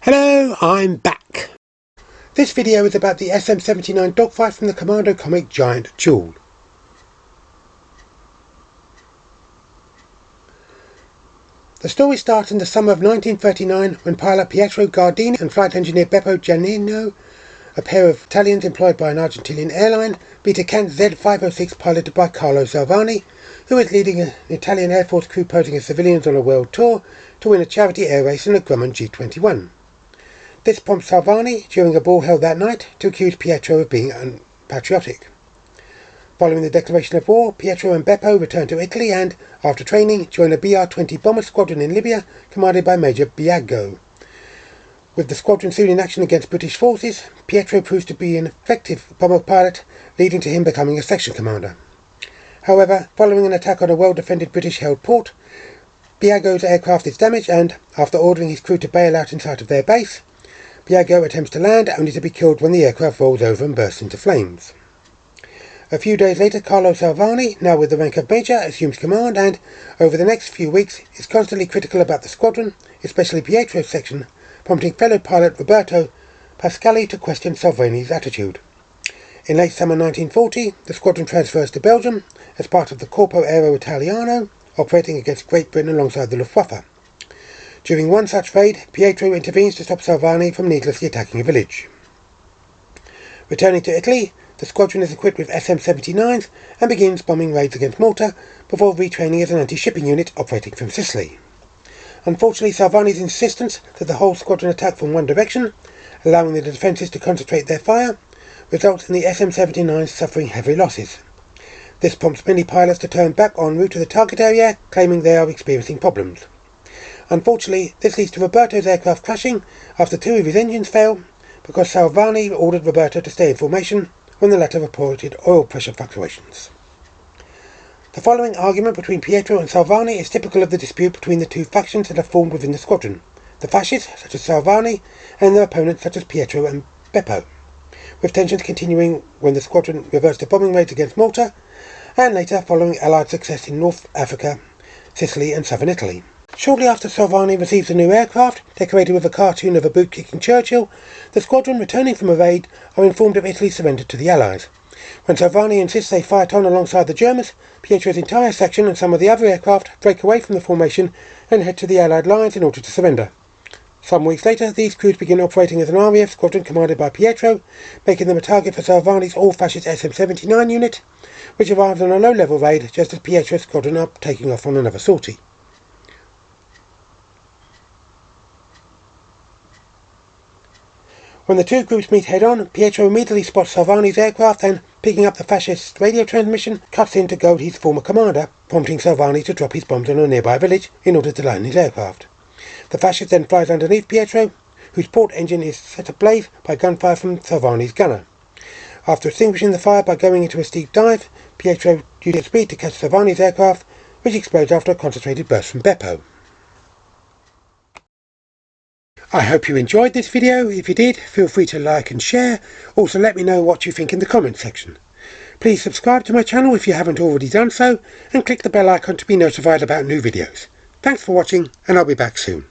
Hello, I'm back. This video is about the SM-79 Dogfight from the Commando Comic Giant Duel. The story starts in the summer of 1939 when pilot Pietro Gardini and flight engineer Beppo Giannino, a pair of Italians employed by an Argentinian airline, beat a Kant Z506 piloted by Carlo Salvani, who is leading an Italian Air Force crew posing as civilians on a world tour to win a charity air race in a Grumman G21. This prompts Salvani, during a ball held that night, to accuse Pietro of being unpatriotic. Following the declaration of war, Pietro and Beppo return to Italy and, after training, join a BR-20 bomber squadron in Libya, commanded by Major Biagio. With the squadron soon in action against British forces, Pietro proves to be an effective bomber pilot, leading to him becoming a section commander. However, following an attack on a well-defended British-held port, Biagio's aircraft is damaged and, after ordering his crew to bail out in sight of their base, Biagio attempts to land, only to be killed when the aircraft rolls over and bursts into flames. A few days later, Carlo Salvani, now with the rank of Major, assumes command and, over the next few weeks, is constantly critical about the squadron, especially Pietro's section, prompting fellow pilot Roberto Pascali to question Salvani's attitude. In late summer 1940, the squadron transfers to Belgium as part of the Corpo Aereo Italiano, operating against Great Britain alongside the Luftwaffe. During one such raid, Pietro intervenes to stop Salvani from needlessly attacking a village. Returning to Italy, the squadron is equipped with SM-79s and begins bombing raids against Malta before retraining as an anti-shipping unit operating from Sicily. Unfortunately, Salvani's insistence that the whole squadron attack from one direction, allowing the defences to concentrate their fire, results in the SM-79s suffering heavy losses. This prompts many pilots to turn back en route to the target area, claiming they are experiencing problems. Unfortunately, this leads to Roberto's aircraft crashing after two of his engines fail, because Salvani ordered Roberto to stay in formation when the latter reported oil pressure fluctuations. The following argument between Pietro and Salvani is typical of the dispute between the two factions that have formed within the squadron, the fascists such as Salvani and their opponents such as Pietro and Beppo, with tensions continuing when the squadron reverts to bombing raids against Malta, and later following Allied success in North Africa, Sicily and southern Italy. Shortly after Salvani receives a new aircraft, decorated with a cartoon of a boot-kicking Churchill, the squadron, returning from a raid, are informed of Italy's surrender to the Allies. When Salvani insists they fight on alongside the Germans, Pietro's entire section and some of the other aircraft break away from the formation and head to the Allied lines in order to surrender. Some weeks later, these crews begin operating as an RAF squadron commanded by Pietro, making them a target for Salvani's all-fascist SM-79 unit, which arrives on a low-level raid just as Pietro's squadron are taking off on another sortie. When the two groups meet head-on, Pietro immediately spots Salvani's aircraft and, picking up the fascist radio transmission, cuts in to goad his former commander, prompting Salvani to drop his bombs on a nearby village in order to land his aircraft. The fascist then flies underneath Pietro, whose port engine is set ablaze by gunfire from Salvani's gunner. After extinguishing the fire by going into a steep dive, Pietro uses speed to catch Salvani's aircraft, which explodes after a concentrated burst from Beppo. I hope you enjoyed this video. If you did, feel free to like and share. Also let me know what you think in the comments section. Please subscribe to my channel if you haven't already done so, and click the bell icon to be notified about new videos. Thanks for watching, and I'll be back soon.